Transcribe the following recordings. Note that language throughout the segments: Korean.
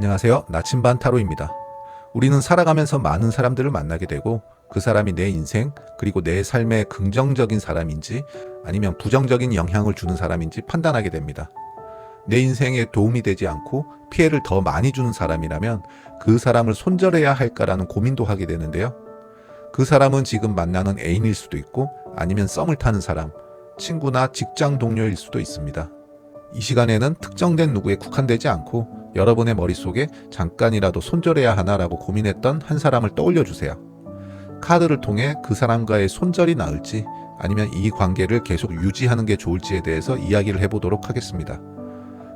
안녕하세요. 나침반 타로입니다. 우리는 살아가면서 많은 사람들을 만나게 되고 그 사람이 내 인생 그리고 내 삶에 긍정적인 사람인지 아니면 부정적인 영향을 주는 사람인지 판단하게 됩니다. 내 인생에 도움이 되지 않고 피해를 더 많이 주는 사람이라면 그 사람을 손절해야 할까라는 고민도 하게 되는데요. 그 사람은 지금 만나는 애인일 수도 있고 아니면 썸을 타는 사람, 친구나 직장 동료일 수도 있습니다. 이 시간에는 특정된 누구에 국한되지 않고 여러분의 머릿속에 잠깐이라도 손절해야 하나라고 고민했던 한 사람을 떠올려 주세요. 카드를 통해 그 사람과의 손절이 나을지 아니면 이 관계를 계속 유지하는 게 좋을지에 대해서 이야기를 해보도록 하겠습니다.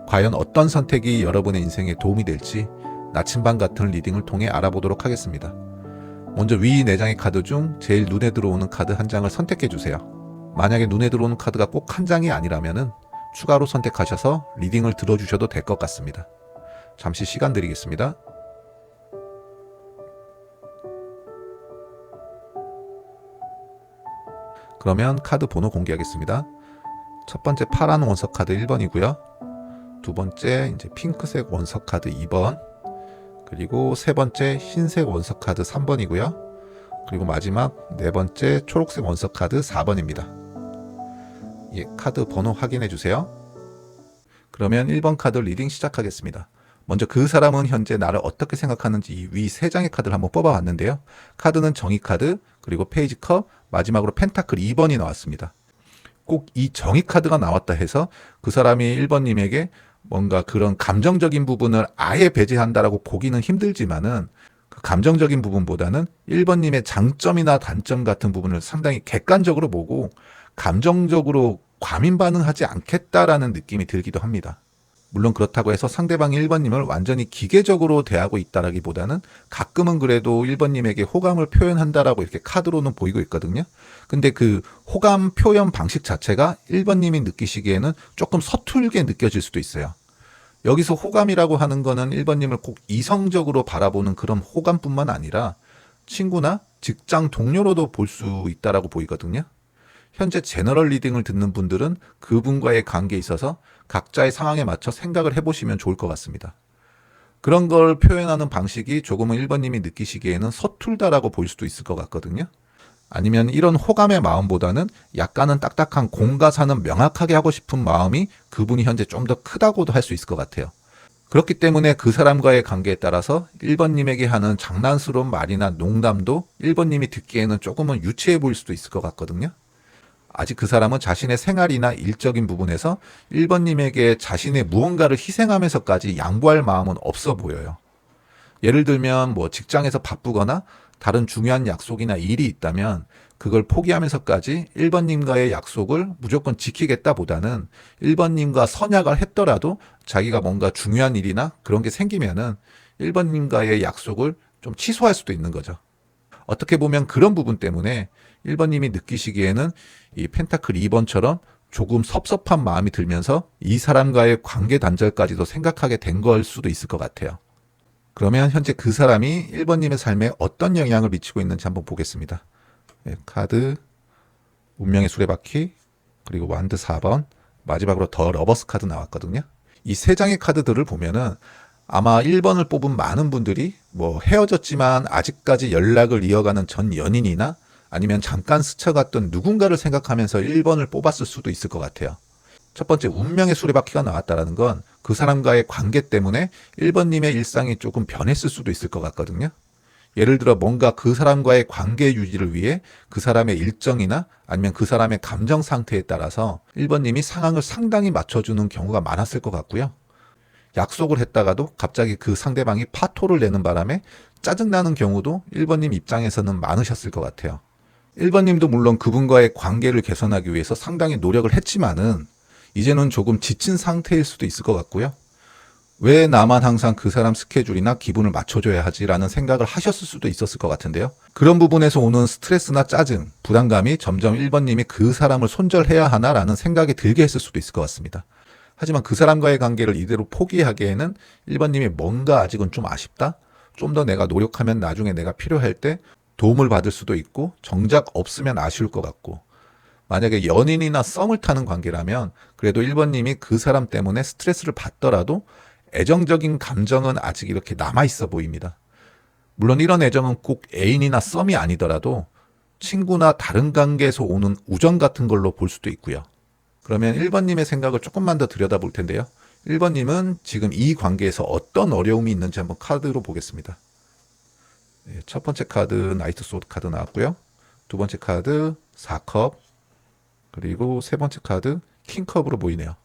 과연 어떤 선택이 여러분의 인생에 도움이 될지 나침반 같은 리딩을 통해 알아보도록 하겠습니다. 먼저 위 4장의 카드 중 제일 눈에 들어오는 카드 한 장을 선택해 주세요. 만약에 눈에 들어오는 카드가 꼭 한 장이 아니라면은 추가로 선택하셔서 리딩을 들어주셔도 될 것 같습니다. 잠시 시간 드리겠습니다. 그러면 카드 번호 공개하겠습니다. 첫 번째 파란 원석 카드 1번이고요. 두 번째 이제 핑크색 원석 카드 2번, 그리고 세 번째 흰색 원석 카드 3번이고요. 그리고 마지막 네 번째 초록색 원석 카드 4번입니다. 예, 카드 번호 확인해 주세요. 그러면 1번 카드 리딩 시작하겠습니다. 먼저 그 사람은 현재 나를 어떻게 생각하는지 이 위 3장의 카드를 한번 뽑아봤는데요. 카드는 정의 카드, 그리고 페이지 컵, 마지막으로 펜타클 2번이 나왔습니다. 꼭 이 정의 카드가 나왔다 해서 그 사람이 1번님에게 뭔가 그런 감정적인 부분을 아예 배제한다라고 보기는 힘들지만은 그 감정적인 부분보다는 1번님의 장점이나 단점 같은 부분을 상당히 객관적으로 보고 감정적으로 과민 반응하지 않겠다라는 느낌이 들기도 합니다. 물론 그렇다고 해서 상대방이 1번님을 완전히 기계적으로 대하고 있다라기보다는 가끔은 그래도 1번님에게 호감을 표현한다라고 이렇게 카드로는 보이고 있거든요. 근데 그 호감 표현 방식 자체가 1번님이 느끼시기에는 조금 서툴게 느껴질 수도 있어요. 여기서 호감이라고 하는 거는 1번님을 꼭 이성적으로 바라보는 그런 호감뿐만 아니라 친구나 직장 동료로도 볼 수 있다라고 보이거든요. 현재 제너럴 리딩을 듣는 분들은 그분과의 관계에 있어서 각자의 상황에 맞춰 생각을 해보시면 좋을 것 같습니다. 그런 걸 표현하는 방식이 조금은 1번님이 느끼시기에는 서툴다라고 보일 수도 있을 것 같거든요. 아니면 이런 호감의 마음보다는 약간은 딱딱한 공과사는 명확하게 하고 싶은 마음이 그분이 현재 좀 더 크다고도 할 수 있을 것 같아요. 그렇기 때문에 그 사람과의 관계에 따라서 1번님에게 하는 장난스러운 말이나 농담도 1번님이 듣기에는 조금은 유치해 보일 수도 있을 것 같거든요. 아직 그 사람은 자신의 생활이나 일적인 부분에서 1번님에게 자신의 무언가를 희생하면서까지 양보할 마음은 없어 보여요. 예를 들면 뭐 직장에서 바쁘거나 다른 중요한 약속이나 일이 있다면 그걸 포기하면서까지 1번님과의 약속을 무조건 지키겠다 보다는 1번님과 선약을 했더라도 자기가 뭔가 중요한 일이나 그런 게 생기면은 1번님과의 약속을 좀 취소할 수도 있는 거죠. 어떻게 보면 그런 부분 때문에 1번님이 느끼시기에는 이 펜타클 2번처럼 조금 섭섭한 마음이 들면서 이 사람과의 관계 단절까지도 생각하게 된 걸 수도 있을 것 같아요. 그러면 현재 그 사람이 1번님의 삶에 어떤 영향을 미치고 있는지 한번 보겠습니다. 네, 카드, 운명의 수레바퀴, 그리고 완드 4번, 마지막으로 더 러버스 카드 나왔거든요. 이 3장의 카드들을 보면은 아마 1번을 뽑은 많은 분들이 뭐 헤어졌지만 아직까지 연락을 이어가는 전 연인이나 아니면 잠깐 스쳐갔던 누군가를 생각하면서 1번을 뽑았을 수도 있을 것 같아요. 첫 번째 운명의 수레바퀴가 나왔다는 건 그 사람과의 관계 때문에 1번님의 일상이 조금 변했을 수도 있을 것 같거든요. 예를 들어 뭔가 그 사람과의 관계 유지를 위해 그 사람의 일정이나 아니면 그 사람의 감정 상태에 따라서 1번님이 상황을 상당히 맞춰주는 경우가 많았을 것 같고요. 약속을 했다가도 갑자기 그 상대방이 파토를 내는 바람에 짜증나는 경우도 1번님 입장에서는 많으셨을 것 같아요. 1번님도 물론 그분과의 관계를 개선하기 위해서 상당히 노력을 했지만은 이제는 조금 지친 상태일 수도 있을 것 같고요. 왜 나만 항상 그 사람 스케줄이나 기분을 맞춰줘야 하지라는 생각을 하셨을 수도 있었을 것 같은데요. 그런 부분에서 오는 스트레스나 짜증, 부담감이 점점 1번님이 그 사람을 손절해야 하나라는 생각이 들게 했을 수도 있을 것 같습니다. 하지만 그 사람과의 관계를 이대로 포기하기에는 1번님이 뭔가 아직은 좀 아쉽다? 좀 더 내가 노력하면 나중에 내가 필요할 때 도움을 받을 수도 있고 정작 없으면 아쉬울 것 같고 만약에 연인이나 썸을 타는 관계라면 그래도 1번님이 그 사람 때문에 스트레스를 받더라도 애정적인 감정은 아직 이렇게 남아있어 보입니다. 물론 이런 애정은 꼭 애인이나 썸이 아니더라도 친구나 다른 관계에서 오는 우정 같은 걸로 볼 수도 있고요. 그러면 1번님의 생각을 조금만 더 들여다볼 텐데요. 1번님은 지금 이 관계에서 어떤 어려움이 있는지 한번 카드로 보겠습니다. 첫 번째 카드 나이트 소드 카드 나왔고요. 두 번째 카드 4컵, 그리고 세 번째 카드 킹컵으로 보이네요.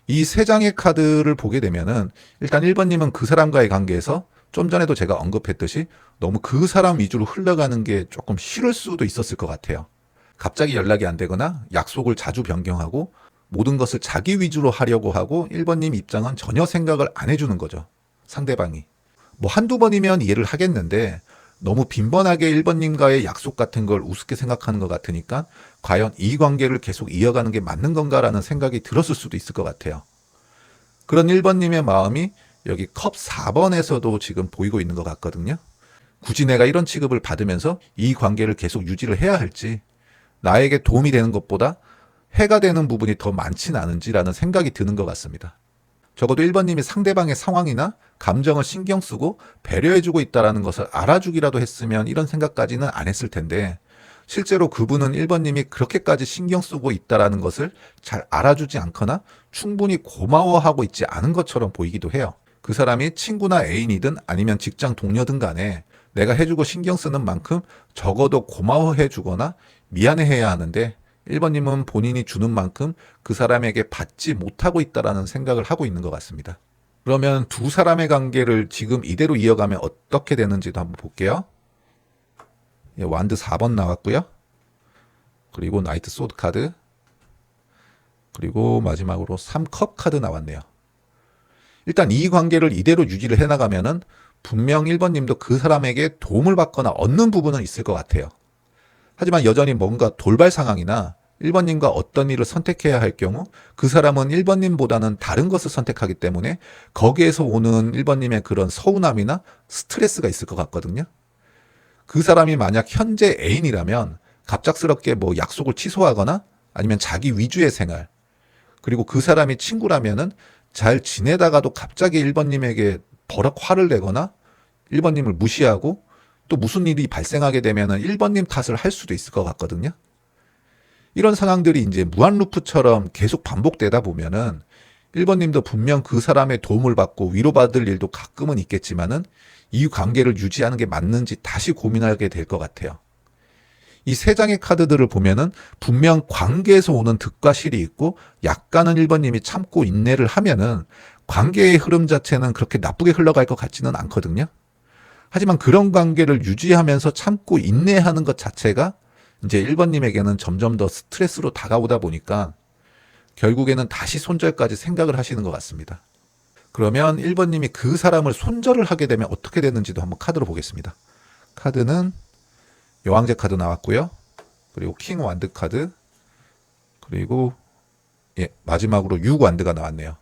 이 세 장의 카드를 보게 되면은 일단 1번님은 그 사람과의 관계에서 좀 전에도 제가 언급했듯이 너무 그 사람 위주로 흘러가는 게 조금 싫을 수도 있었을 것 같아요. 갑자기 연락이 안 되거나 약속을 자주 변경하고 모든 것을 자기 위주로 하려고 하고 1번님 입장은 전혀 생각을 안 해주는 거죠. 상대방이. 뭐 한두 번이면 이해를 하겠는데 너무 빈번하게 1번님과의 약속 같은 걸 우습게 생각하는 것 같으니까 과연 이 관계를 계속 이어가는 게 맞는 건가라는 생각이 들었을 수도 있을 것 같아요. 그런 1번님의 마음이 여기 컵 4번에서도 지금 보이고 있는 것 같거든요. 굳이 내가 이런 취급을 받으면서 이 관계를 계속 유지를 해야 할지, 나에게 도움이 되는 것보다 해가 되는 부분이 더 많진 않은지라는 생각이 드는 것 같습니다. 적어도 1번님이 상대방의 상황이나 감정을 신경 쓰고 배려해주고 있다는 것을 알아주기라도 했으면 이런 생각까지는 안 했을 텐데 실제로 그분은 1번님이 그렇게까지 신경 쓰고 있다는 것을 잘 알아주지 않거나 충분히 고마워하고 있지 않은 것처럼 보이기도 해요. 그 사람이 친구나 애인이든 아니면 직장 동료든 간에 내가 해주고 신경 쓰는 만큼 적어도 고마워해주거나 미안해해야 하는데 1번님은 본인이 주는 만큼 그 사람에게 받지 못하고 있다는 생각을 하고 있는 것 같습니다. 그러면 두 사람의 관계를 지금 이대로 이어가면 어떻게 되는지도 한번 볼게요. 완드 4번 나왔고요. 그리고 나이트 소드 카드, 그리고 마지막으로 3컵 카드 나왔네요. 일단 이 관계를 이대로 유지를 해나가면은 분명 1번님도 그 사람에게 도움을 받거나 얻는 부분은 있을 것 같아요. 하지만 여전히 뭔가 돌발 상황이나 1번님과 어떤 일을 선택해야 할 경우 그 사람은 1번님보다는 다른 것을 선택하기 때문에 거기에서 오는 1번님의 그런 서운함이나 스트레스가 있을 것 같거든요. 그 사람이 만약 현재 애인이라면 갑작스럽게 뭐 약속을 취소하거나 아니면 자기 위주의 생활, 그리고 그 사람이 친구라면은 잘 지내다가도 갑자기 1번님에게 버럭 화를 내거나 1번님을 무시하고 또 무슨 일이 발생하게 되면은 1번님 탓을 할 수도 있을 것 같거든요. 이런 상황들이 이제 무한 루프처럼 계속 반복되다 보면은 1번님도 분명 그 사람의 도움을 받고 위로받을 일도 가끔은 있겠지만은 이 관계를 유지하는 게 맞는지 다시 고민하게 될 것 같아요. 이 세 장의 카드들을 보면은 분명 관계에서 오는 득과 실이 있고 약간은 1번님이 참고 인내를 하면은 관계의 흐름 자체는 그렇게 나쁘게 흘러갈 것 같지는 않거든요. 하지만 그런 관계를 유지하면서 참고 인내하는 것 자체가 이제 1번님에게는 점점 더 스트레스로 다가오다 보니까 결국에는 다시 손절까지 생각을 하시는 것 같습니다. 그러면 1번님이 그 사람을 손절을 하게 되면 어떻게 되는지도 한번 카드로 보겠습니다. 카드는 여왕제 카드 나왔고요. 그리고 킹 완드 카드, 그리고 마지막으로 6 완드가 나왔네요.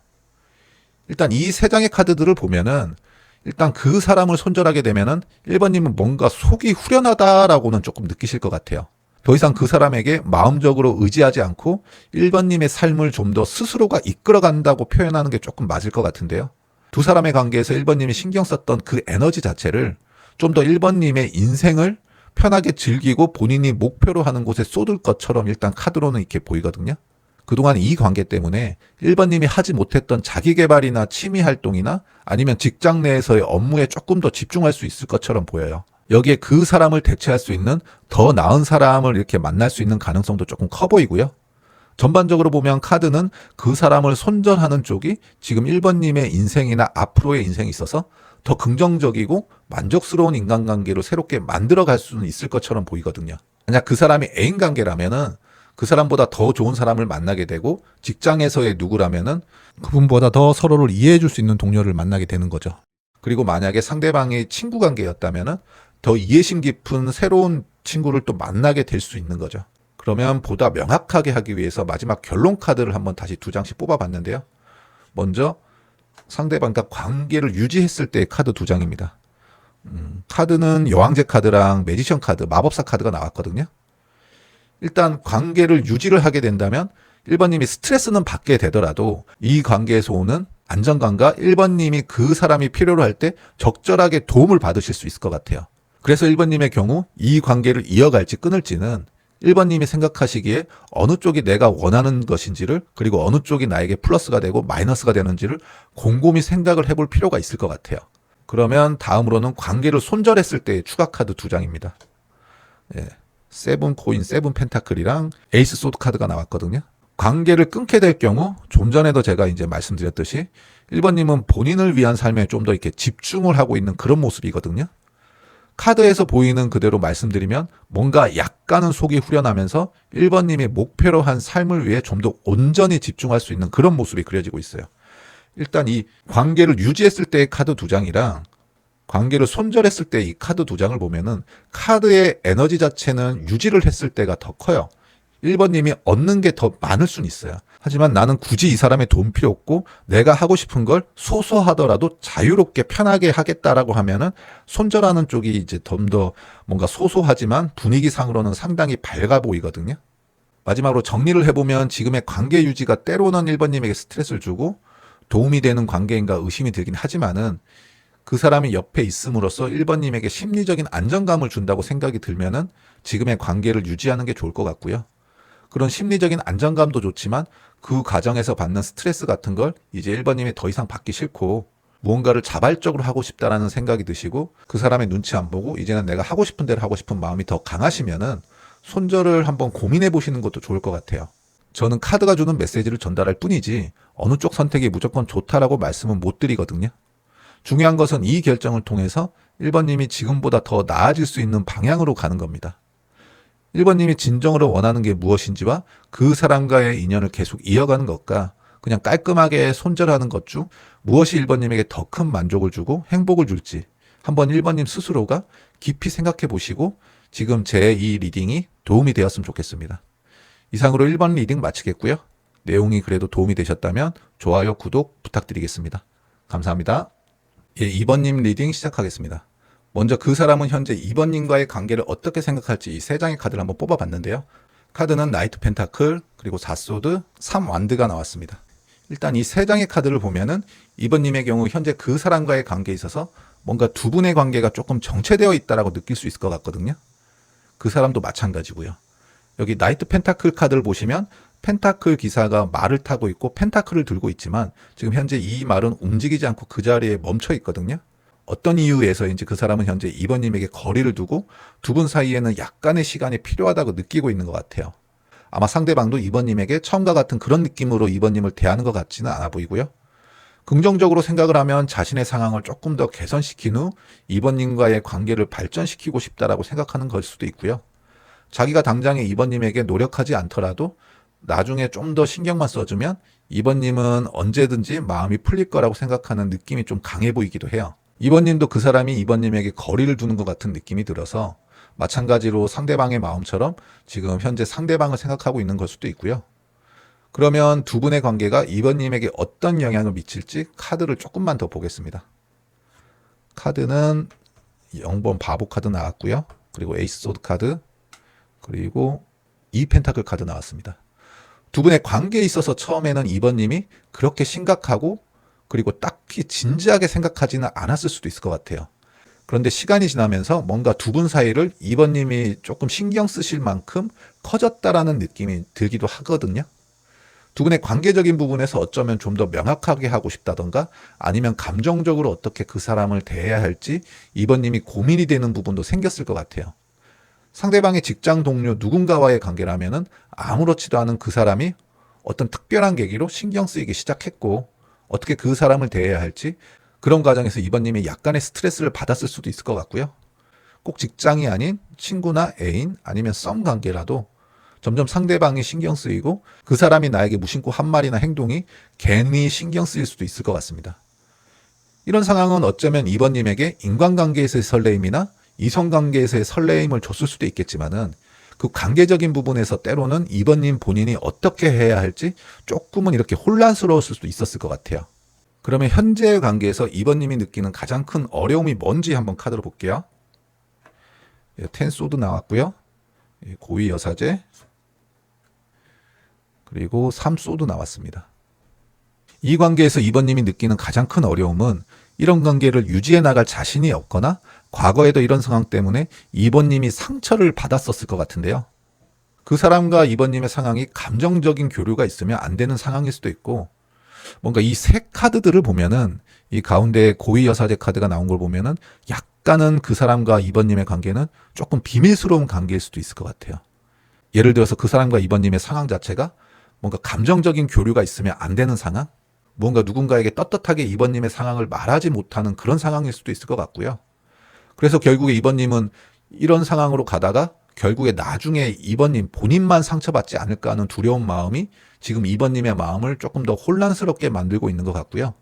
일단 이 세 장의 카드들을 보면은 일단 그 사람을 손절하게 되면은 1번님은 뭔가 속이 후련하다라고는 조금 느끼실 것 같아요. 더 이상 그 사람에게 마음적으로 의지하지 않고 1번님의 삶을 좀 더 스스로가 이끌어간다고 표현하는 게 조금 맞을 것 같은데요. 두 사람의 관계에서 1번님이 신경 썼던 그 에너지 자체를 좀 더 1번님의 인생을 편하게 즐기고 본인이 목표로 하는 곳에 쏟을 것처럼 일단 카드로는 이렇게 보이거든요. 그동안 이 관계 때문에 1번님이 하지 못했던 자기개발이나 취미활동이나 아니면 직장 내에서의 업무에 조금 더 집중할 수 있을 것처럼 보여요. 여기에 그 사람을 대체할 수 있는 더 나은 사람을 이렇게 만날 수 있는 가능성도 조금 커 보이고요. 전반적으로 보면 카드는 그 사람을 손절하는 쪽이 지금 1번님의 인생이나 앞으로의 인생에 있어서 더 긍정적이고 만족스러운 인간관계로 새롭게 만들어갈 수는 있을 것처럼 보이거든요. 만약 그 사람이 애인관계라면은 그 사람보다 더 좋은 사람을 만나게 되고 직장에서의 누구라면은 그분보다 더 서로를 이해해 줄 수 있는 동료를 만나게 되는 거죠. 그리고 만약에 상대방이 친구 관계였다면은 더 이해심 깊은 새로운 친구를 또 만나게 될 수 있는 거죠. 그러면 보다 명확하게 하기 위해서 마지막 결론 카드를 한번 다시 2장씩 뽑아봤는데요. 먼저 상대방과 관계를 유지했을 때의 카드 2장입니다. 카드는 여왕제 카드랑 매지션 카드, 마법사 카드가 나왔거든요. 일단 관계를 유지를 하게 된다면 1번님이 스트레스는 받게 되더라도 이 관계에서 오는 안정감과 1번님이 그 사람이 필요로 할 때 적절하게 도움을 받으실 수 있을 것 같아요. 그래서 1번님의 경우 이 관계를 이어갈지 끊을지는 1번님이 생각하시기에 어느 쪽이 내가 원하는 것인지를, 그리고 어느 쪽이 나에게 플러스가 되고 마이너스가 되는지를 곰곰이 생각을 해볼 필요가 있을 것 같아요. 그러면 다음으로는 관계를 손절했을 때의 추가 카드 2장입니다. 예, 세븐 코인, 세븐 펜타클이랑 에이스 소드 카드가 나왔거든요. 관계를 끊게 될 경우, 좀 전에도 제가 이제 말씀드렸듯이 1번님은 본인을 위한 삶에 좀 더 이렇게 집중을 하고 있는 그런 모습이거든요. 카드에서 보이는 그대로 말씀드리면 뭔가 약간은 속이 후련하면서 1번님이 목표로 한 삶을 위해 좀 더 온전히 집중할 수 있는 그런 모습이 그려지고 있어요. 일단 이 관계를 유지했을 때의 카드 2장이랑 관계를 손절했을 때 이 카드 2장을 보면은 카드의 에너지 자체는 유지를 했을 때가 더 커요. 1번님이 얻는 게 더 많을 수는 있어요. 하지만 나는 굳이 이 사람의 도움 필요 없고 내가 하고 싶은 걸 소소하더라도 자유롭게 편하게 하겠다라고 하면은 손절하는 쪽이 이제 좀 더 뭔가 소소하지만 분위기상으로는 상당히 밝아 보이거든요. 마지막으로 정리를 해보면 지금의 관계 유지가 때로는 1번님에게 스트레스를 주고 도움이 되는 관계인가 의심이 들긴 하지만은 그 사람이 옆에 있음으로써 1번님에게 심리적인 안정감을 준다고 생각이 들면은 지금의 관계를 유지하는 게 좋을 것 같고요. 그런 심리적인 안정감도 좋지만 그 과정에서 받는 스트레스 같은 걸 이제 1번님이 더 이상 받기 싫고 무언가를 자발적으로 하고 싶다라는 생각이 드시고 그 사람의 눈치 안 보고 이제는 내가 하고 싶은 대로 하고 싶은 마음이 더 강하시면은 손절을 한번 고민해 보시는 것도 좋을 것 같아요. 저는 카드가 주는 메시지를 전달할 뿐이지 어느 쪽 선택이 무조건 좋다라고 말씀은 못 드리거든요. 중요한 것은 이 결정을 통해서 1번님이 지금보다 더 나아질 수 있는 방향으로 가는 겁니다. 1번님이 진정으로 원하는 게 무엇인지와 그 사람과의 인연을 계속 이어가는 것과 그냥 깔끔하게 손절하는 것 중 무엇이 1번님에게 더 큰 만족을 주고 행복을 줄지 한번 1번님 스스로가 깊이 생각해 보시고 지금 제 이 리딩이 도움이 되었으면 좋겠습니다. 이상으로 1번 리딩 마치겠고요. 내용이 그래도 도움이 되셨다면 좋아요, 구독 부탁드리겠습니다. 감사합니다. 예, 2번님 리딩 시작하겠습니다. 먼저 그 사람은 현재 2번님과의 관계를 어떻게 생각할지 이 세 장의 카드를 한번 뽑아봤는데요. 카드는 나이트 펜타클, 그리고 4소드, 3완드가 나왔습니다. 일단 이 세 장의 카드를 보면은 2번님의 경우 현재 그 사람과의 관계에 있어서 뭔가 두 분의 관계가 조금 정체되어 있다라고 느낄 수 있을 것 같거든요. 그 사람도 마찬가지고요. 여기 나이트 펜타클 카드를 보시면 펜타클 기사가 말을 타고 있고 펜타클을 들고 있지만 지금 현재 이 말은 움직이지 않고 그 자리에 멈춰 있거든요. 어떤 이유에서인지 그 사람은 현재 2번님에게 거리를 두고 두 분 사이에는 약간의 시간이 필요하다고 느끼고 있는 것 같아요. 아마 상대방도 2번님에게 처음과 같은 그런 느낌으로 2번님을 대하는 것 같지는 않아 보이고요. 긍정적으로 생각을 하면 자신의 상황을 조금 더 개선시킨 후 2번님과의 관계를 발전시키고 싶다라고 생각하는 걸 수도 있고요. 자기가 당장에 2번님에게 노력하지 않더라도 나중에 좀 더 신경만 써주면 2번님은 언제든지 마음이 풀릴 거라고 생각하는 느낌이 좀 강해 보이기도 해요. 2번님도 그 사람이 2번님에게 거리를 두는 것 같은 느낌이 들어서 마찬가지로 상대방의 마음처럼 지금 현재 상대방을 생각하고 있는 걸 수도 있고요. 그러면 두 분의 관계가 2번님에게 어떤 영향을 미칠지 카드를 조금만 더 보겠습니다. 카드는 0번 바보 카드 나왔고요. 그리고 에이스 소드 카드, 그리고 2펜타클 카드 나왔습니다. 두 분의 관계에 있어서 처음에는 2번님이 그렇게 심각하고 그리고 딱히 진지하게 생각하지는 않았을 수도 있을 것 같아요. 그런데 시간이 지나면서 뭔가 두 분 사이를 2번님이 조금 신경 쓰실 만큼 커졌다라는 느낌이 들기도 하거든요. 두 분의 관계적인 부분에서 어쩌면 좀 더 명확하게 하고 싶다던가 아니면 감정적으로 어떻게 그 사람을 대해야 할지 2번님이 고민이 되는 부분도 생겼을 것 같아요. 상대방의 직장 동료 누군가와의 관계라면은 아무렇지도 않은 그 사람이 어떤 특별한 계기로 신경 쓰이기 시작했고 어떻게 그 사람을 대해야 할지 그런 과정에서 2번님이 약간의 스트레스를 받았을 수도 있을 것 같고요. 꼭 직장이 아닌 친구나 애인 아니면 썸 관계라도 점점 상대방이 신경 쓰이고 그 사람이 나에게 무심코 한 말이나 행동이 괜히 신경 쓰일 수도 있을 것 같습니다. 이런 상황은 어쩌면 2번님에게 인간관계에서의 설레임이나 이성관계에서의 설레임을 줬을 수도 있겠지만은 그 관계적인 부분에서 때로는 2번님 본인이 어떻게 해야 할지 조금은 이렇게 혼란스러웠을 수도 있었을 것 같아요. 그러면 현재의 관계에서 2번님이 느끼는 가장 큰 어려움이 뭔지 한번 카드로 볼게요. 텐소드 나왔고요. 고위 여사제, 그리고 3소드 나왔습니다. 이 관계에서 2번님이 느끼는 가장 큰 어려움은 이런 관계를 유지해 나갈 자신이 없거나 과거에도 이런 상황 때문에 2번님이 상처를 받았었을 것 같은데요. 그 사람과 2번님의 상황이 감정적인 교류가 있으면 안 되는 상황일 수도 있고, 뭔가 이 세 카드들을 보면은 이 가운데 고위 여사제 카드가 나온 걸 보면은 약간은 그 사람과 2번님의 관계는 조금 비밀스러운 관계일 수도 있을 것 같아요. 예를 들어서 그 사람과 2번님의 상황 자체가 뭔가 감정적인 교류가 있으면 안 되는 상황? 뭔가 누군가에게 떳떳하게 2번님의 상황을 말하지 못하는 그런 상황일 수도 있을 것 같고요. 그래서 결국에 2번님은 이런 상황으로 가다가 결국에 나중에 2번님 본인만 상처받지 않을까 하는 두려운 마음이 지금 2번님의 마음을 조금 더 혼란스럽게 만들고 있는 것 같고요.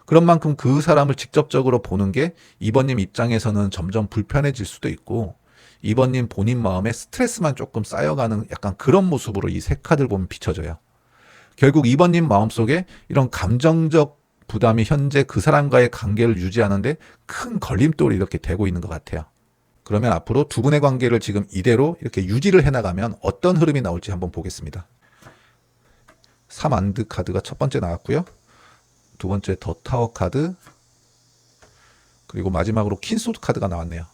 그런 만큼 그 사람을 직접적으로 보는 게 2번님 입장에서는 점점 불편해질 수도 있고, 2번님 본인 마음에 스트레스만 조금 쌓여가는 약간 그런 모습으로 이 세 카드를 보면 비춰져요. 결국 2번님 마음속에 이런 감정적 부담이 현재 그 사람과의 관계를 유지하는데 큰 걸림돌이 이렇게 되고 있는 것 같아요. 그러면 앞으로 두 분의 관계를 지금 이대로 이렇게 유지를 해나가면 어떤 흐름이 나올지 한번 보겠습니다. 3안드 카드가 첫 번째 나왔고요. 두 번째 더 타워 카드, 그리고 마지막으로 퀸소드 카드가 나왔네요.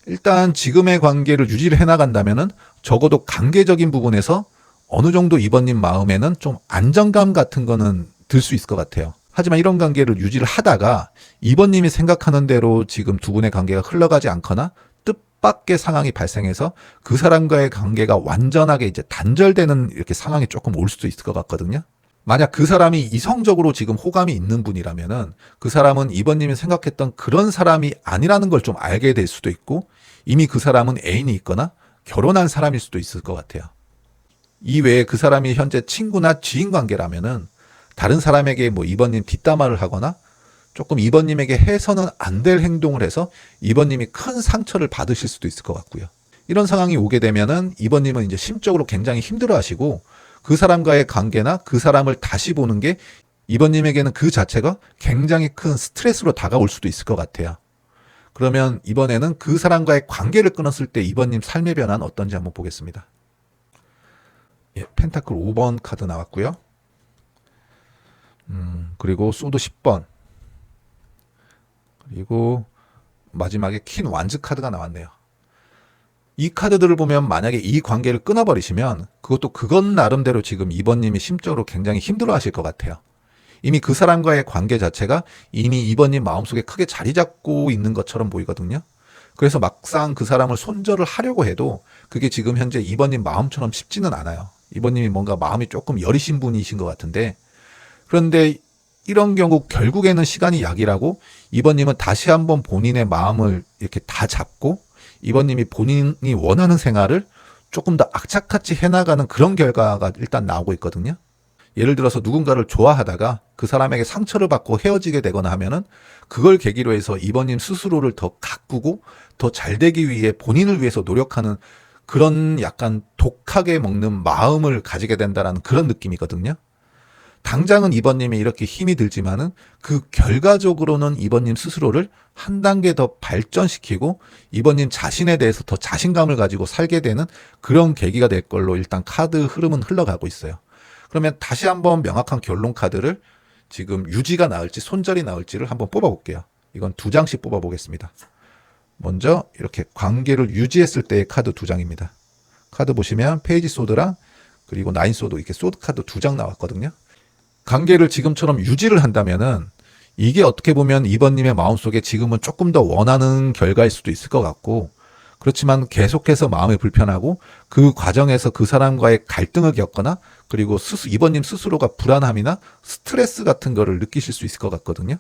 일단 지금의 관계를 유지를 해나간다면은 적어도 관계적인 부분에서 어느 정도 2번님 마음에는 좀 안정감 같은 거는 들 수 있을 것 같아요. 하지만 이런 관계를 유지를 하다가 2번님이 생각하는 대로 지금 두 분의 관계가 흘러가지 않거나 뜻밖의 상황이 발생해서 그 사람과의 관계가 완전하게 이제 단절되는 이렇게 상황이 조금 올 수도 있을 것 같거든요. 만약 그 사람이 이성적으로 지금 호감이 있는 분이라면은 그 사람은 2번님이 생각했던 그런 사람이 아니라는 걸 좀 알게 될 수도 있고, 이미 그 사람은 애인이 있거나 결혼한 사람일 수도 있을 것 같아요. 이 외에 그 사람이 현재 친구나 지인 관계라면은 다른 사람에게 뭐 2번님 뒷담화를 하거나 조금 2번님에게 해서는 안 될 행동을 해서 2번님이 큰 상처를 받으실 수도 있을 것 같고요. 이런 상황이 오게 되면은 2번님은 이제 심적으로 굉장히 힘들어 하시고, 그 사람과의 관계나 그 사람을 다시 보는 게 2번님에게는 그 자체가 굉장히 큰 스트레스로 다가올 수도 있을 것 같아요. 그러면 이번에는 그 사람과의 관계를 끊었을 때 2번님 삶의 변화는 어떤지 한번 보겠습니다. 예, 펜타클 5번 카드 나왔고요. 그리고 소드 10번. 그리고 마지막에 퀸 완즈 카드가 나왔네요. 이 카드들을 보면 만약에 이 관계를 끊어버리시면 그것도 그건 나름대로 지금 2번님이 심적으로 굉장히 힘들어 하실 것 같아요. 이미 그 사람과의 관계 자체가 이미 2번님 마음속에 크게 자리 잡고 있는 것처럼 보이거든요. 그래서 막상 그 사람을 손절을 하려고 해도 그게 지금 현재 2번님 마음처럼 쉽지는 않아요. 2번님이 뭔가 마음이 조금 여리신 분이신 것 같은데, 그런데 이런 경우 결국에는 시간이 약이라고 2번님은 다시 한번 본인의 마음을 이렇게 다 잡고 2번님이 본인이 원하는 생활을 조금 더 악착같이 해나가는 그런 결과가 일단 나오고 있거든요. 예를 들어서 누군가를 좋아하다가 그 사람에게 상처를 받고 헤어지게 되거나 하면은 그걸 계기로 해서 2번님 스스로를 더 가꾸고 더 잘 되기 위해 본인을 위해서 노력하는 그런 약간 독하게 먹는 마음을 가지게 된다라는 그런 느낌이거든요. 당장은 2번님이 이렇게 힘이 들지만은 그 결과적으로는 2번님 스스로를 한 단계 더 발전시키고 2번님 자신에 대해서 더 자신감을 가지고 살게 되는 그런 계기가 될 걸로 일단 카드 흐름은 흘러가고 있어요. 그러면 다시 한번 명확한 결론 카드를 지금 유지가 나을지 손절이 나을지를 한번 뽑아볼게요. 이건 2장씩 뽑아보겠습니다. 먼저 이렇게 관계를 유지했을 때의 카드 2장입니다. 카드 보시면 페이지 소드랑 그리고 나인 소드, 이렇게 소드 카드 2장 나왔거든요. 관계를 지금처럼 유지를 한다면은 이게 어떻게 보면 2번님의 마음속에 지금은 조금 더 원하는 결과일 수도 있을 것 같고, 그렇지만 계속해서 마음이 불편하고 그 과정에서 그 사람과의 갈등을 겪거나 그리고 2번님 스스로가 불안함이나 스트레스 같은 거를 느끼실 수 있을 것 같거든요.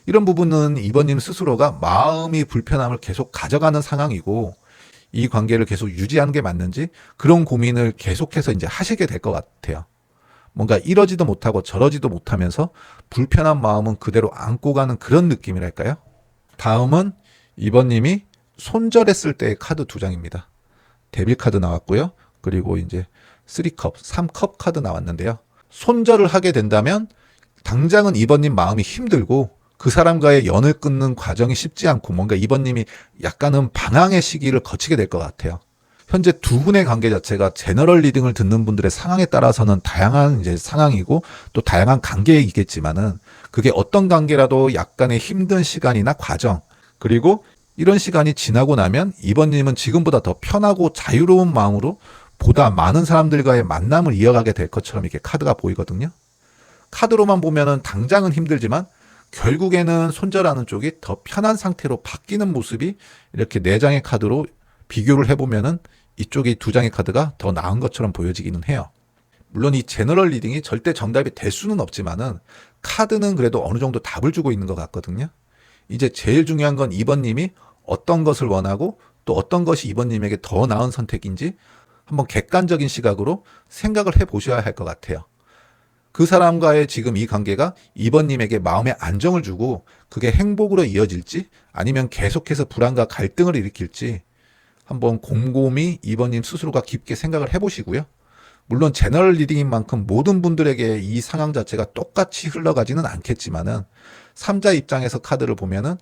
이런 부분은 2번님 스스로가 마음이 불편함을 계속 가져가는 상황이고, 이 관계를 계속 유지하는 게 맞는지 그런 고민을 계속해서 이제 하시게 될 것 같아요. 뭔가 이러지도 못하고 저러지도 못하면서 불편한 마음은 그대로 안고 가는 그런 느낌이랄까요? 다음은 2번님이 손절했을 때의 카드 2장입니다. 데빌 카드 나왔고요. 그리고 이제 3컵, 3컵 카드 나왔는데요. 손절을 하게 된다면 당장은 2번님 마음이 힘들고 그 사람과의 연을 끊는 과정이 쉽지 않고 뭔가 2번님이 약간은 방황의 시기를 거치게 될 것 같아요. 현재 두 분의 관계 자체가 제너럴 리딩을 듣는 분들의 상황에 따라서는 다양한 이제 상황이고 또 다양한 관계이겠지만은 그게 어떤 관계라도 약간의 힘든 시간이나 과정 그리고 이런 시간이 지나고 나면 이번님은 지금보다 더 편하고 자유로운 마음으로 보다 많은 사람들과의 만남을 이어가게 될 것처럼 이렇게 카드가 보이거든요. 카드로만 보면은 당장은 힘들지만 결국에는 손절하는 쪽이 더 편한 상태로 바뀌는 모습이 이렇게 4장의 카드로 비교를 해보면은 이쪽이 2장의 카드가 더 나은 것처럼 보여지기는 해요. 물론 이 제너럴 리딩이 절대 정답이 될 수는 없지만은 카드는 그래도 어느 정도 답을 주고 있는 것 같거든요. 이제 제일 중요한 건 2번님이 어떤 것을 원하고 또 어떤 것이 2번님에게 더 나은 선택인지 한번 객관적인 시각으로 생각을 해보셔야 할 것 같아요. 그 사람과의 지금 이 관계가 2번님에게 마음의 안정을 주고 그게 행복으로 이어질지 아니면 계속해서 불안과 갈등을 일으킬지 한번 곰곰이 2번님 스스로가 깊게 생각을 해보시고요. 물론 제너럴 리딩인 만큼 모든 분들에게 이 상황 자체가 똑같이 흘러가지는 않겠지만은 3자 입장에서 카드를 보면은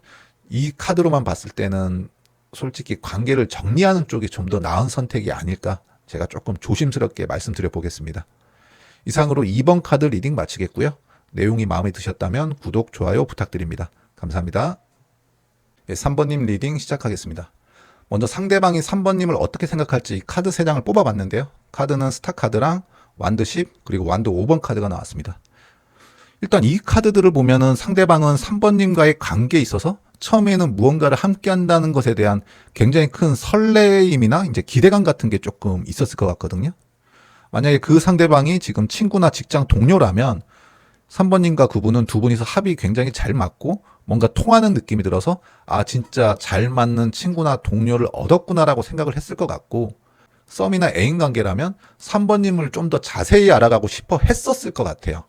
이 카드로만 봤을 때는 솔직히 관계를 정리하는 쪽이 좀 더 나은 선택이 아닐까 제가 조금 조심스럽게 말씀드려 보겠습니다. 이상으로 2번 카드 리딩 마치겠고요. 내용이 마음에 드셨다면 구독, 좋아요 부탁드립니다. 감사합니다. 3번님 리딩 시작하겠습니다. 먼저 상대방이 3번님을 어떻게 생각할지 카드 3장을 뽑아봤는데요. 카드는 스타 카드랑 완드 10 그리고 완드 5번 카드가 나왔습니다. 일단 이 카드들을 보면은 상대방은 3번님과의 관계에 있어서 처음에는 무언가를 함께 한다는 것에 대한 굉장히 큰 설레임이나 이제 기대감 같은 게 조금 있었을 것 같거든요. 만약에 그 상대방이 지금 친구나 직장 동료라면 3번님과 그분은 두 분이서 합이 굉장히 잘 맞고 뭔가 통하는 느낌이 들어서 아 진짜 잘 맞는 친구나 동료를 얻었구나라고 생각을 했을 것 같고 썸이나 애인 관계라면 3번님을 좀 더 자세히 알아가고 싶어 했었을 것 같아요.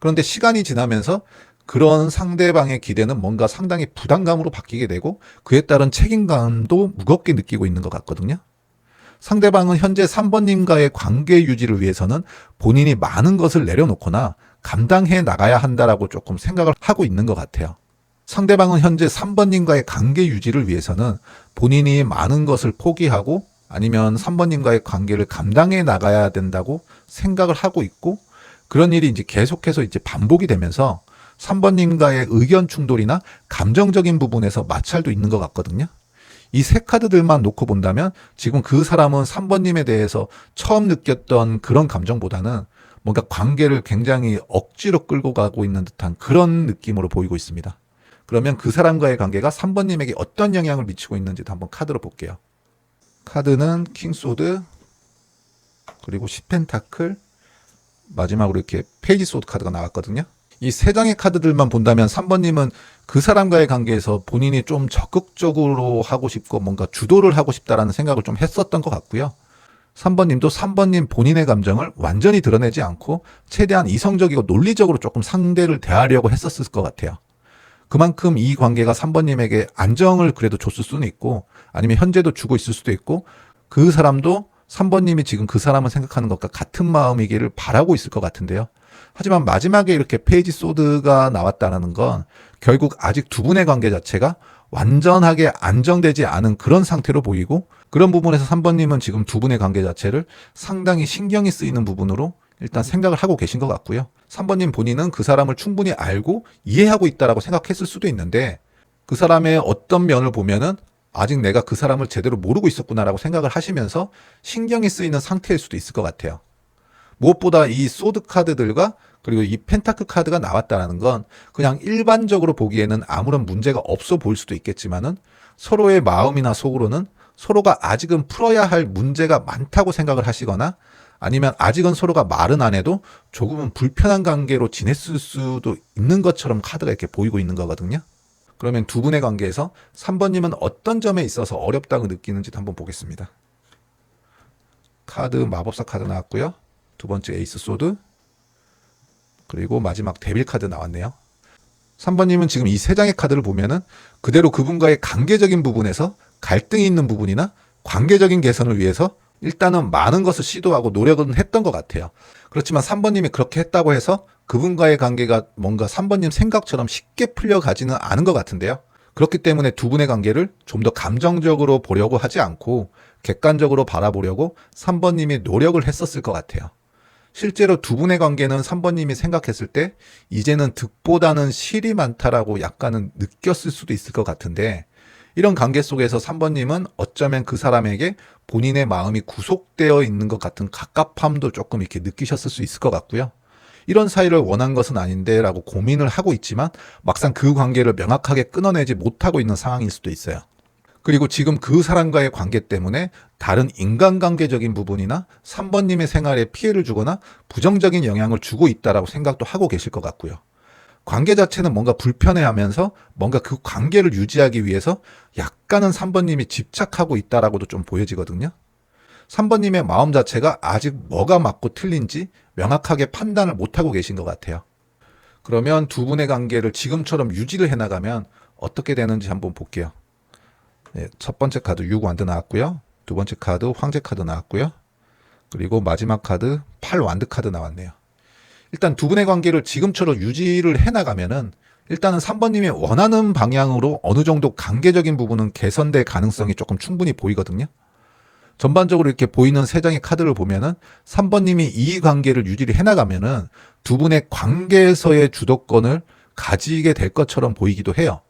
그런데 시간이 지나면서 그런 상대방의 기대는 뭔가 상당히 부담감으로 바뀌게 되고 그에 따른 책임감도 무겁게 느끼고 있는 것 같거든요. 상대방은 현재 3번님과의 관계 유지를 위해서는 본인이 많은 것을 내려놓거나 감당해 나가야 한다라고 조금 생각을 하고 있는 것 같아요. 상대방은 현재 3번님과의 관계 유지를 위해서는 본인이 많은 것을 포기하고 아니면 3번님과의 관계를 감당해 나가야 된다고 생각을 하고 있고 그런 일이 이제 계속해서 이제 반복이 되면서 3번님과의 의견 충돌이나 감정적인 부분에서 마찰도 있는 것 같거든요. 이 세 카드들만 놓고 본다면 지금 그 사람은 3번님에 대해서 처음 느꼈던 그런 감정보다는 뭔가 관계를 굉장히 억지로 끌고 가고 있는 듯한 그런 느낌으로 보이고 있습니다. 그러면 그 사람과의 관계가 3번님에게 어떤 영향을 미치고 있는지도 한번 카드로 볼게요. 카드는 킹소드 그리고 10펜타클 마지막으로 이렇게 페이지 소드 카드가 나왔거든요. 이 3장의 카드들만 본다면 3번님은 그 사람과의 관계에서 본인이 좀 적극적으로 하고 싶고 뭔가 주도를 하고 싶다라는 생각을 좀 했었던 것 같고요. 3번님도 3번님 본인의 감정을 완전히 드러내지 않고 최대한 이성적이고 논리적으로 조금 상대를 대하려고 했었을 것 같아요. 그만큼 이 관계가 3번님에게 안정을 그래도 줬을 수는 있고 아니면 현재도 주고 있을 수도 있고 그 사람도 3번님이 지금 그 사람을 생각하는 것과 같은 마음이기를 바라고 있을 것 같은데요. 하지만 마지막에 이렇게 페이지 소드가 나왔다는 건 결국 아직 두 분의 관계 자체가 완전하게 안정되지 않은 그런 상태로 보이고 그런 부분에서 3번님은 지금 두 분의 관계 자체를 상당히 신경이 쓰이는 부분으로 일단 생각을 하고 계신 것 같고요. 3번님 본인은 그 사람을 충분히 알고 이해하고 있다라고 생각했을 수도 있는데 그 사람의 어떤 면을 보면은 아직 내가 그 사람을 제대로 모르고 있었구나라고 생각을 하시면서 신경이 쓰이는 상태일 수도 있을 것 같아요. 무엇보다 이 소드 카드들과 그리고 이 펜타클 카드가 나왔다는 건 그냥 일반적으로 보기에는 아무런 문제가 없어 보일 수도 있겠지만은 서로의 마음이나 속으로는 서로가 아직은 풀어야 할 문제가 많다고 생각을 하시거나 아니면 아직은 서로가 말은 안 해도 조금은 불편한 관계로 지냈을 수도 있는 것처럼 카드가 이렇게 보이고 있는 거거든요. 그러면 두 분의 관계에서 3번님은 어떤 점에 있어서 어렵다고 느끼는지 한번 보겠습니다. 카드 마법사 카드 나왔고요. 두 번째 에이스 소드 그리고 마지막 데빌 카드 나왔네요. 3번님은 지금 이 3장의 카드를 보면은 그대로 그분과의 관계적인 부분에서 갈등이 있는 부분이나 관계적인 개선을 위해서 일단은 많은 것을 시도하고 노력은 했던 것 같아요. 그렇지만 3번님이 그렇게 했다고 해서 그분과의 관계가 뭔가 3번님 생각처럼 쉽게 풀려가지는 않은 것 같은데요. 그렇기 때문에 두 분의 관계를 좀 더 감정적으로 보려고 하지 않고 객관적으로 바라보려고 3번님이 노력을 했었을 것 같아요. 실제로 두 분의 관계는 3번님이 생각했을 때 이제는 득보다는 실이 많다라고 약간은 느꼈을 수도 있을 것 같은데, 이런 관계 속에서 3번님은 어쩌면 그 사람에게 본인의 마음이 구속되어 있는 것 같은 갑갑함도 조금 이렇게 느끼셨을 수 있을 것 같고요. 이런 사이를 원한 것은 아닌데 라고 고민을 하고 있지만 막상 그 관계를 명확하게 끊어내지 못하고 있는 상황일 수도 있어요. 그리고 지금 그 사람과의 관계 때문에 다른 인간관계적인 부분이나 3번님의 생활에 피해를 주거나 부정적인 영향을 주고 있다라고 생각도 하고 계실 것 같고요. 관계 자체는 뭔가 불편해하면서 뭔가 그 관계를 유지하기 위해서 약간은 3번님이 집착하고 있다라고도 좀 보여지거든요. 3번님의 마음 자체가 아직 뭐가 맞고 틀린지 명확하게 판단을 못하고 계신 것 같아요. 그러면 두 분의 관계를 지금처럼 유지를 해나가면 어떻게 되는지 한번 볼게요. 네, 첫 번째 카드 6완드 나왔고요. 두 번째 카드 황제 카드 나왔고요. 그리고 마지막 카드 8완드 카드 나왔네요. 일단 두 분의 관계를 지금처럼 유지를 해나가면은 일단은 3번님이 원하는 방향으로 어느 정도 관계적인 부분은 개선될 가능성이 조금 충분히 보이거든요. 전반적으로 이렇게 보이는 세 장의 카드를 보면은 3번님이 이 관계를 유지를 해나가면은 두 분의 관계에서의 주도권을 가지게 될 것처럼 보이기도 해요.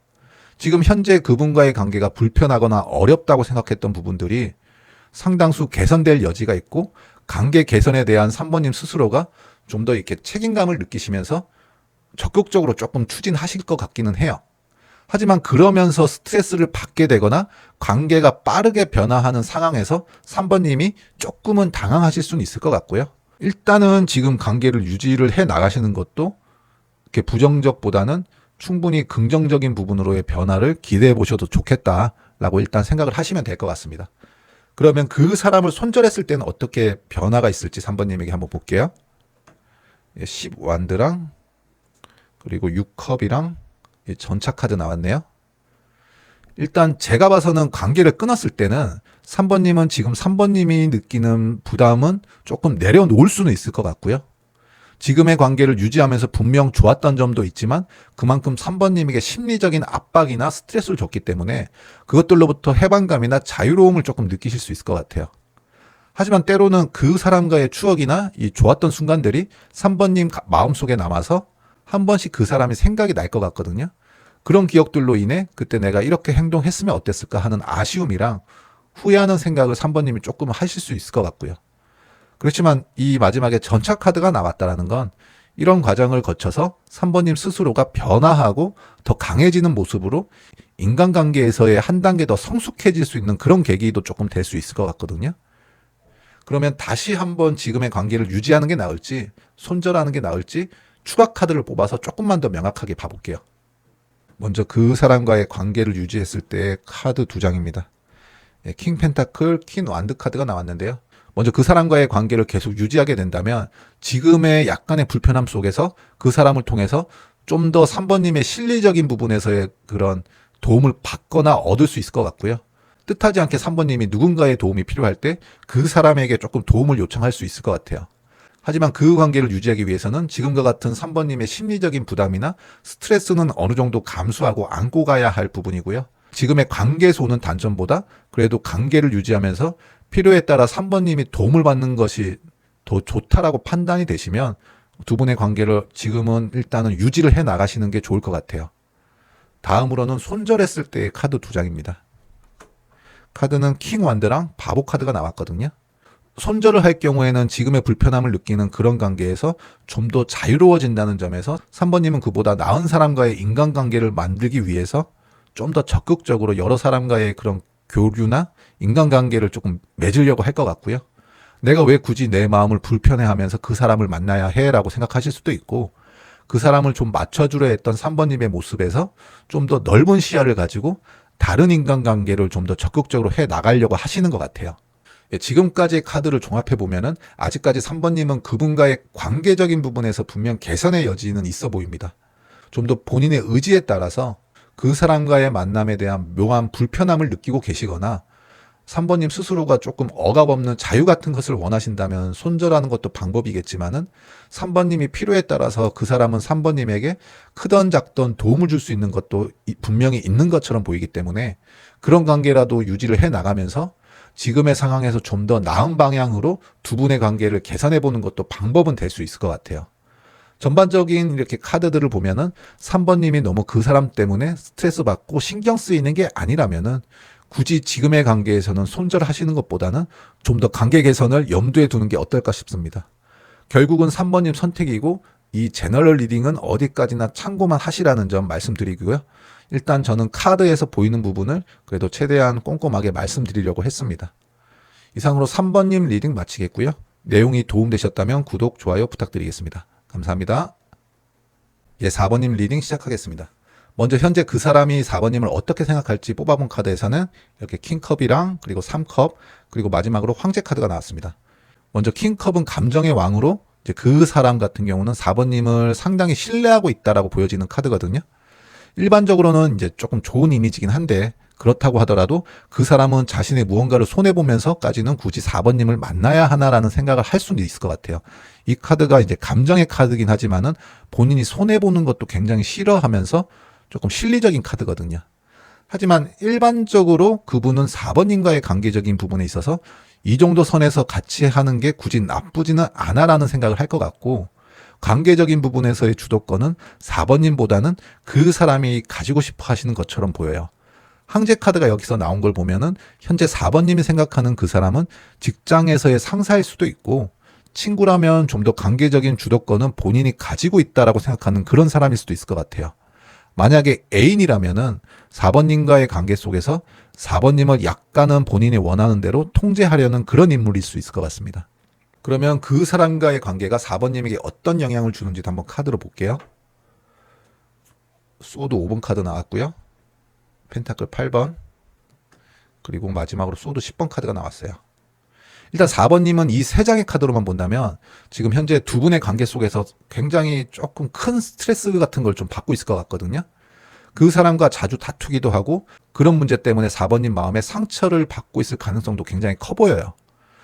지금 현재 그분과의 관계가 불편하거나 어렵다고 생각했던 부분들이 상당수 개선될 여지가 있고, 관계 개선에 대한 3번님 스스로가 좀 더 이렇게 책임감을 느끼시면서 적극적으로 조금 추진하실 것 같기는 해요. 하지만 그러면서 스트레스를 받게 되거나 관계가 빠르게 변화하는 상황에서 3번님이 조금은 당황하실 수는 있을 것 같고요. 일단은 지금 관계를 유지를 해 나가시는 것도 이렇게 부정적보다는 충분히 긍정적인 부분으로의 변화를 기대해 보셔도 좋겠다라고 일단 생각을 하시면 될 것 같습니다. 그러면 그 사람을 손절했을 때는 어떻게 변화가 있을지 3번님에게 한번 볼게요. 10완드랑 그리고 6컵이랑 전차 카드 나왔네요. 일단 제가 봐서는 관계를 끊었을 때는 3번님은 지금 3번님이 느끼는 부담은 조금 내려놓을 수는 있을 것 같고요. 지금의 관계를 유지하면서 분명 좋았던 점도 있지만 그만큼 3번님에게 심리적인 압박이나 스트레스를 줬기 때문에 그것들로부터 해방감이나 자유로움을 조금 느끼실 수 있을 것 같아요. 하지만 때로는 그 사람과의 추억이나 이 좋았던 순간들이 3번님 마음속에 남아서 한 번씩 그 사람이 생각이 날 것 같거든요. 그런 기억들로 인해 그때 내가 이렇게 행동했으면 어땠을까 하는 아쉬움이랑 후회하는 생각을 3번님이 조금 하실 수 있을 것 같고요. 그렇지만 이 마지막에 전차 카드가 나왔다는 건 이런 과정을 거쳐서 3번님 스스로가 변화하고 더 강해지는 모습으로 인간관계에서의 한 단계 더 성숙해질 수 있는 그런 계기도 조금 될 수 있을 것 같거든요. 그러면 다시 한번 지금의 관계를 유지하는 게 나을지 손절하는 게 나을지 추가 카드를 뽑아서 조금만 더 명확하게 봐볼게요. 먼저 그 사람과의 관계를 유지했을 때의 카드 두 장입니다. 킹 펜타클, 퀸 완드 카드가 나왔는데요. 먼저 그 사람과의 관계를 계속 유지하게 된다면 지금의 약간의 불편함 속에서 그 사람을 통해서 좀 더 3번님의 실리적인 부분에서의 그런 도움을 받거나 얻을 수 있을 것 같고요. 뜻하지 않게 3번님이 누군가의 도움이 필요할 때 그 사람에게 조금 도움을 요청할 수 있을 것 같아요. 하지만 그 관계를 유지하기 위해서는 지금과 같은 3번님의 심리적인 부담이나 스트레스는 어느 정도 감수하고 안고 가야 할 부분이고요. 지금의 관계에서 오는 단점보다 그래도 관계를 유지하면서 필요에 따라 3번님이 도움을 받는 것이 더 좋다라고 판단이 되시면 두 분의 관계를 지금은 일단은 유지를 해 나가시는 게 좋을 것 같아요. 다음으로는 손절했을 때의 카드 두 장입니다. 카드는 킹 완드랑 바보 카드가 나왔거든요. 손절을 할 경우에는 지금의 불편함을 느끼는 그런 관계에서 좀 더 자유로워진다는 점에서 3번님은 그보다 나은 사람과의 인간관계를 만들기 위해서 좀 더 적극적으로 여러 사람과의 그런 교류나 인간관계를 조금 맺으려고 할 것 같고요. 내가 왜 굳이 내 마음을 불편해하면서 그 사람을 만나야 해라고 생각하실 수도 있고, 그 사람을 좀 맞춰주려 했던 3번님의 모습에서 좀 더 넓은 시야를 가지고 다른 인간관계를 좀 더 적극적으로 해 나가려고 하시는 것 같아요. 지금까지의 카드를 종합해 보면은 아직까지 3번님은 그분과의 관계적인 부분에서 분명 개선의 여지는 있어 보입니다. 좀 더 본인의 의지에 따라서 그 사람과의 만남에 대한 묘한 불편함을 느끼고 계시거나 3번님 스스로가 조금 억압 없는 자유 같은 것을 원하신다면 손절하는 것도 방법이겠지만은 3번님이 필요에 따라서 그 사람은 3번님에게 크던 작던 도움을 줄 수 있는 것도 분명히 있는 것처럼 보이기 때문에 그런 관계라도 유지를 해 나가면서 지금의 상황에서 좀 더 나은 방향으로 두 분의 관계를 개선해 보는 것도 방법은 될 수 있을 것 같아요. 전반적인 이렇게 카드들을 보면은 3번님이 너무 그 사람 때문에 스트레스 받고 신경 쓰이는 게 아니라면은 굳이 지금의 관계에서는 손절하시는 것보다는 좀 더 관계 개선을 염두에 두는 게 어떨까 싶습니다. 결국은 3번님 선택이고 이 제너럴 리딩은 어디까지나 참고만 하시라는 점 말씀드리고요. 일단 저는 카드에서 보이는 부분을 그래도 최대한 꼼꼼하게 말씀드리려고 했습니다. 이상으로 3번님 리딩 마치겠고요. 내용이 도움되셨다면 구독, 좋아요 부탁드리겠습니다. 감사합니다. 4번님 리딩 시작하겠습니다. 먼저 현재 그 사람이 4번님을 어떻게 생각할지 뽑아본 카드에서는 이렇게 킹컵이랑 그리고 3컵 그리고 마지막으로 황제 카드가 나왔습니다. 먼저 킹컵은 감정의 왕으로 이제 그 사람 같은 경우는 4번님을 상당히 신뢰하고 있다라고 보여지는 카드거든요. 일반적으로는 이제 조금 좋은 이미지긴 한데 그렇다고 하더라도 그 사람은 자신의 무언가를 손해보면서까지는 굳이 4번님을 만나야 하나라는 생각을 할 수는 있을 것 같아요. 이 카드가 이제 감정의 카드긴 하지만은 본인이 손해보는 것도 굉장히 싫어하면서 조금 실리적인 카드거든요. 하지만 일반적으로 그분은 4번님과의 관계적인 부분에 있어서 이 정도 선에서 같이 하는 게 굳이 나쁘지는 않아라는 생각을 할 것 같고 관계적인 부분에서의 주도권은 4번님보다는 그 사람이 가지고 싶어 하시는 것처럼 보여요. 황제 카드가 여기서 나온 걸 보면은 현재 4번님이 생각하는 그 사람은 직장에서의 상사일 수도 있고 친구라면 좀 더 관계적인 주도권은 본인이 가지고 있다라고 생각하는 그런 사람일 수도 있을 것 같아요. 만약에 애인이라면은 4번님과의 관계 속에서 4번님을 약간은 본인이 원하는 대로 통제하려는 그런 인물일 수 있을 것 같습니다. 그러면 그 사람과의 관계가 4번님에게 어떤 영향을 주는지도 한번 카드로 볼게요. 소드 5번 카드 나왔고요. 펜타클 8번 그리고 마지막으로 소드 10번 카드가 나왔어요. 일단 4번님은 이 세 장의 카드로만 본다면 지금 현재 두 분의 관계 속에서 굉장히 조금 큰 스트레스 같은 걸 좀 받고 있을 것 같거든요. 그 사람과 자주 다투기도 하고 그런 문제 때문에 4번님 마음에 상처를 받고 있을 가능성도 굉장히 커 보여요.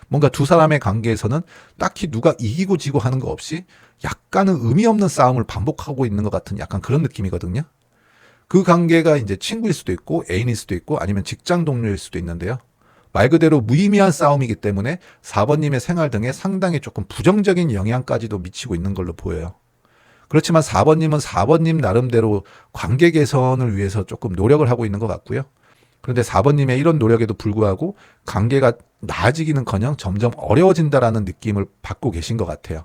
뭔가 두 사람의 관계에서는 딱히 누가 이기고 지고 하는 거 없이 약간은 의미 없는 싸움을 반복하고 있는 것 같은 약간 그런 느낌이거든요. 그 관계가 이제 친구일 수도 있고 애인일 수도 있고 아니면 직장 동료일 수도 있는데요. 말 그대로 무의미한 싸움이기 때문에 4번님의 생활 등에 상당히 조금 부정적인 영향까지도 미치고 있는 걸로 보여요. 그렇지만 4번님은 4번님 나름대로 관계 개선을 위해서 조금 노력을 하고 있는 것 같고요. 그런데 4번님의 이런 노력에도 불구하고 관계가 나아지기는커녕 점점 어려워진다라는 느낌을 받고 계신 것 같아요.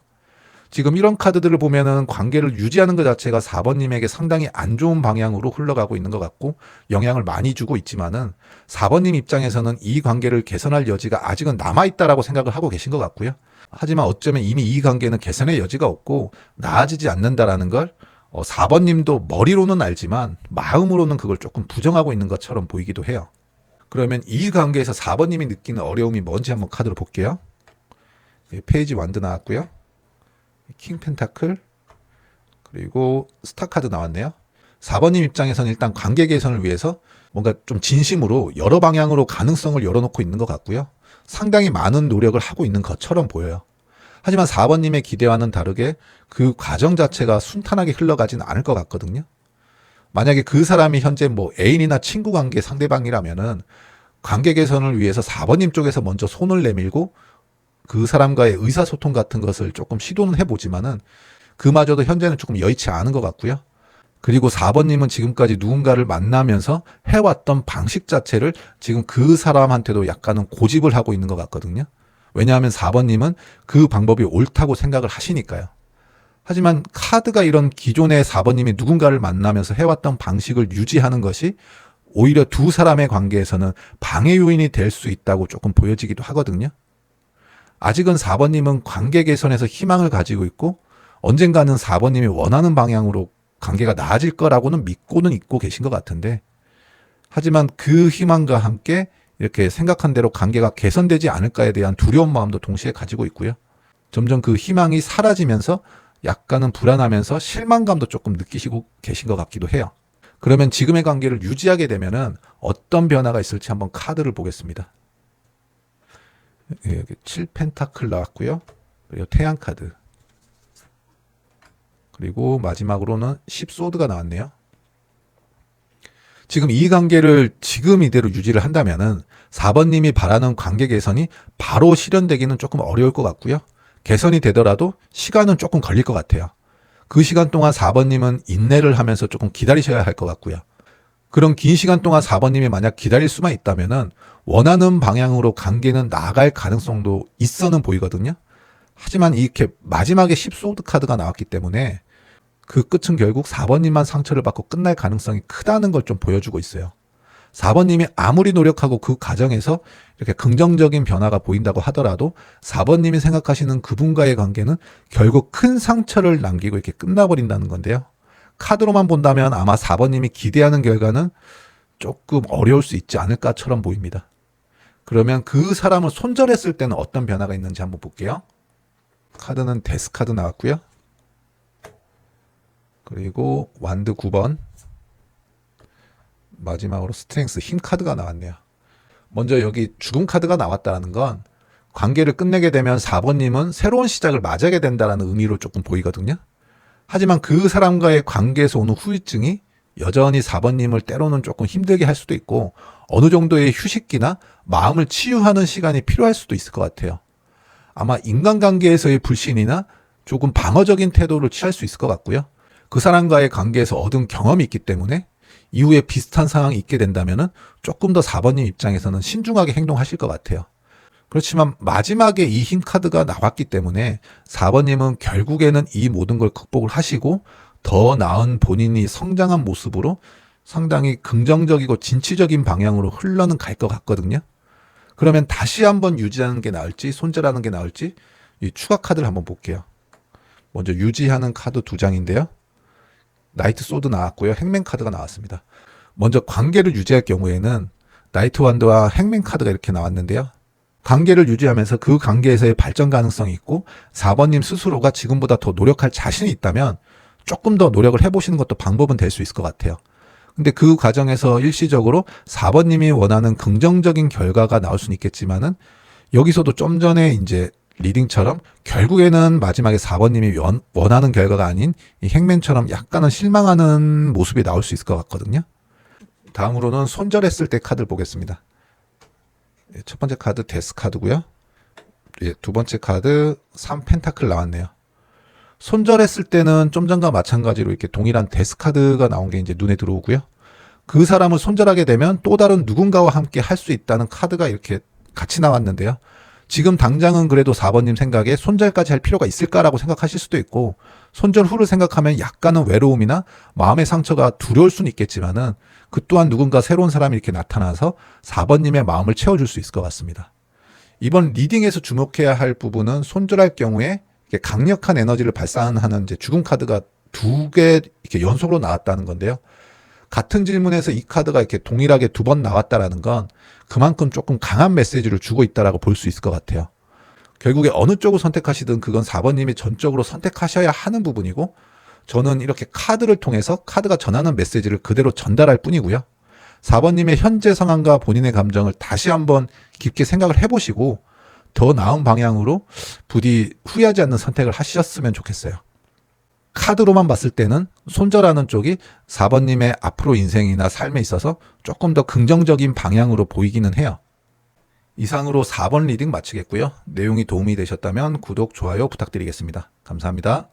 지금 이런 카드들을 보면은 관계를 유지하는 것 자체가 4번님에게 상당히 안 좋은 방향으로 흘러가고 있는 것 같고 영향을 많이 주고 있지만은 4번님 입장에서는 이 관계를 개선할 여지가 아직은 남아있다라고 생각을 하고 계신 것 같고요. 하지만 어쩌면 이미 이 관계는 개선의 여지가 없고 나아지지 않는다라는 걸 4번님도 머리로는 알지만 마음으로는 그걸 조금 부정하고 있는 것처럼 보이기도 해요. 그러면 이 관계에서 4번님이 느끼는 어려움이 뭔지 한번 카드로 볼게요. 페이지 완드 나왔고요. 킹 펜타클 그리고 스타 카드 나왔네요. 4번님 입장에서는 일단 관계 개선을 위해서 뭔가 좀 진심으로 여러 방향으로 가능성을 열어놓고 있는 것 같고요. 상당히 많은 노력을 하고 있는 것처럼 보여요. 하지만 4번님의 기대와는 다르게 그 과정 자체가 순탄하게 흘러가지는 않을 것 같거든요. 만약에 그 사람이 현재 뭐 애인이나 친구 관계 상대방이라면은 관계 개선을 위해서 4번님 쪽에서 먼저 손을 내밀고 그 사람과의 의사소통 같은 것을 조금 시도는 해보지만은 그마저도 현재는 조금 여의치 않은 것 같고요. 그리고 4번님은 지금까지 누군가를 만나면서 해왔던 방식 자체를 지금 그 사람한테도 약간은 고집을 하고 있는 것 같거든요. 왜냐하면 4번님은 그 방법이 옳다고 생각을 하시니까요. 하지만 카드가 이런 기존의 4번님이 누군가를 만나면서 해왔던 방식을 유지하는 것이 오히려 두 사람의 관계에서는 방해 요인이 될 수 있다고 조금 보여지기도 하거든요. 아직은 4번님은 관계 개선에서 희망을 가지고 있고 언젠가는 4번님이 원하는 방향으로 관계가 나아질 거라고는 믿고는 있고 계신 것 같은데 하지만 그 희망과 함께 이렇게 생각한 대로 관계가 개선되지 않을까에 대한 두려운 마음도 동시에 가지고 있고요. 점점 그 희망이 사라지면서 약간은 불안하면서 실망감도 조금 느끼시고 계신 것 같기도 해요. 그러면 지금의 관계를 유지하게 되면은 어떤 변화가 있을지 한번 카드를 보겠습니다. 여기 7펜타클 나왔고요. 그리고 태양 카드. 그리고 마지막으로는 10소드가 나왔네요. 지금 이 관계를 지금 이대로 유지를 한다면은 4번님이 바라는 관계 개선이 바로 실현되기는 조금 어려울 것 같고요. 개선이 되더라도 시간은 조금 걸릴 것 같아요. 그 시간 동안 4번님은 인내를 하면서 조금 기다리셔야 할 것 같고요. 그런 긴 시간 동안 4번님이 만약 기다릴 수만 있다면은 원하는 방향으로 관계는 나아갈 가능성도 있어는 보이거든요. 하지만 이렇게 마지막에 10소드 카드가 나왔기 때문에 그 끝은 결국 4번님만 상처를 받고 끝날 가능성이 크다는 걸 좀 보여주고 있어요. 4번님이 아무리 노력하고 그 과정에서 이렇게 긍정적인 변화가 보인다고 하더라도 4번님이 생각하시는 그분과의 관계는 결국 큰 상처를 남기고 이렇게 끝나버린다는 건데요. 카드로만 본다면 아마 4번님이 기대하는 결과는 조금 어려울 수 있지 않을까처럼 보입니다. 그러면 그 사람을 손절했을 때는 어떤 변화가 있는지 한번 볼게요. 카드는 데스 카드 나왔고요. 그리고 완드 9번, 마지막으로 스트렝스 힘 카드가 나왔네요. 먼저 여기 죽음 카드가 나왔다는 건 관계를 끝내게 되면 4번님은 새로운 시작을 맞이하게 된다는 의미로 조금 보이거든요. 하지만 그 사람과의 관계에서 오는 후유증이 여전히 4번님을 때로는 조금 힘들게 할 수도 있고 어느 정도의 휴식기나 마음을 치유하는 시간이 필요할 수도 있을 것 같아요. 아마 인간관계에서의 불신이나 조금 방어적인 태도를 취할 수 있을 것 같고요. 그 사람과의 관계에서 얻은 경험이 있기 때문에 이후에 비슷한 상황이 있게 된다면 조금 더 4번님 입장에서는 신중하게 행동하실 것 같아요. 그렇지만 마지막에 이 힘 카드가 나왔기 때문에 4번님은 결국에는 이 모든 걸 극복을 하시고 더 나은 본인이 성장한 모습으로 상당히 긍정적이고 진취적인 방향으로 흘러는 갈 것 같거든요. 그러면 다시 한번 유지하는 게 나을지 손절하는 게 나을지 이 추가 카드를 한번 볼게요. 먼저 유지하는 카드 2장인데요. 나이트 소드 나왔고요. 행맨 카드가 나왔습니다. 먼저 관계를 유지할 경우에는 나이트 완드와 행맨 카드가 이렇게 나왔는데요. 관계를 유지하면서 그 관계에서의 발전 가능성이 있고 4번님 스스로가 지금보다 더 노력할 자신이 있다면 조금 더 노력을 해보시는 것도 방법은 될 수 있을 것 같아요. 근데 그 과정에서 일시적으로 4번님이 원하는 긍정적인 결과가 나올 수는 있겠지만은 여기서도 좀 전에 이제 리딩처럼 결국에는 마지막에 4번님이 원하는 결과가 아닌 이 행맨처럼 약간은 실망하는 모습이 나올 수 있을 것 같거든요. 다음으로는 손절했을 때 카드를 보겠습니다. 첫 번째 카드 데스 카드고요. 두 번째 카드 3펜타클 나왔네요. 손절했을 때는 좀 전과 마찬가지로 이렇게 동일한 데스 카드가 나온 게 이제 눈에 들어오고요. 그 사람을 손절하게 되면 또 다른 누군가와 함께 할 수 있다는 카드가 이렇게 같이 나왔는데요. 지금 당장은 그래도 4번님 생각에 손절까지 할 필요가 있을까라고 생각하실 수도 있고 손절 후를 생각하면 약간은 외로움이나 마음의 상처가 두려울 수는 있겠지만은 그 또한 누군가 새로운 사람이 이렇게 나타나서 4번님의 마음을 채워줄 수 있을 것 같습니다. 이번 리딩에서 주목해야 할 부분은 손절할 경우에 강력한 에너지를 발산하는 이제 죽음 카드가 2개 이렇게 연속으로 나왔다는 건데요. 같은 질문에서 이 카드가 이렇게 동일하게 2번 나왔다라는 건 그만큼 조금 강한 메시지를 주고 있다라고 볼 수 있을 것 같아요. 결국에 어느 쪽을 선택하시든 그건 4번님이 전적으로 선택하셔야 하는 부분이고 저는 이렇게 카드를 통해서 카드가 전하는 메시지를 그대로 전달할 뿐이고요. 4번님의 현재 상황과 본인의 감정을 다시 한번 깊게 생각을 해보시고 더 나은 방향으로 부디 후회하지 않는 선택을 하셨으면 좋겠어요. 카드로만 봤을 때는 손절하는 쪽이 4번님의 앞으로 인생이나 삶에 있어서 조금 더 긍정적인 방향으로 보이기는 해요. 이상으로 4번 리딩 마치겠고요. 내용이 도움이 되셨다면 구독, 좋아요 부탁드리겠습니다. 감사합니다.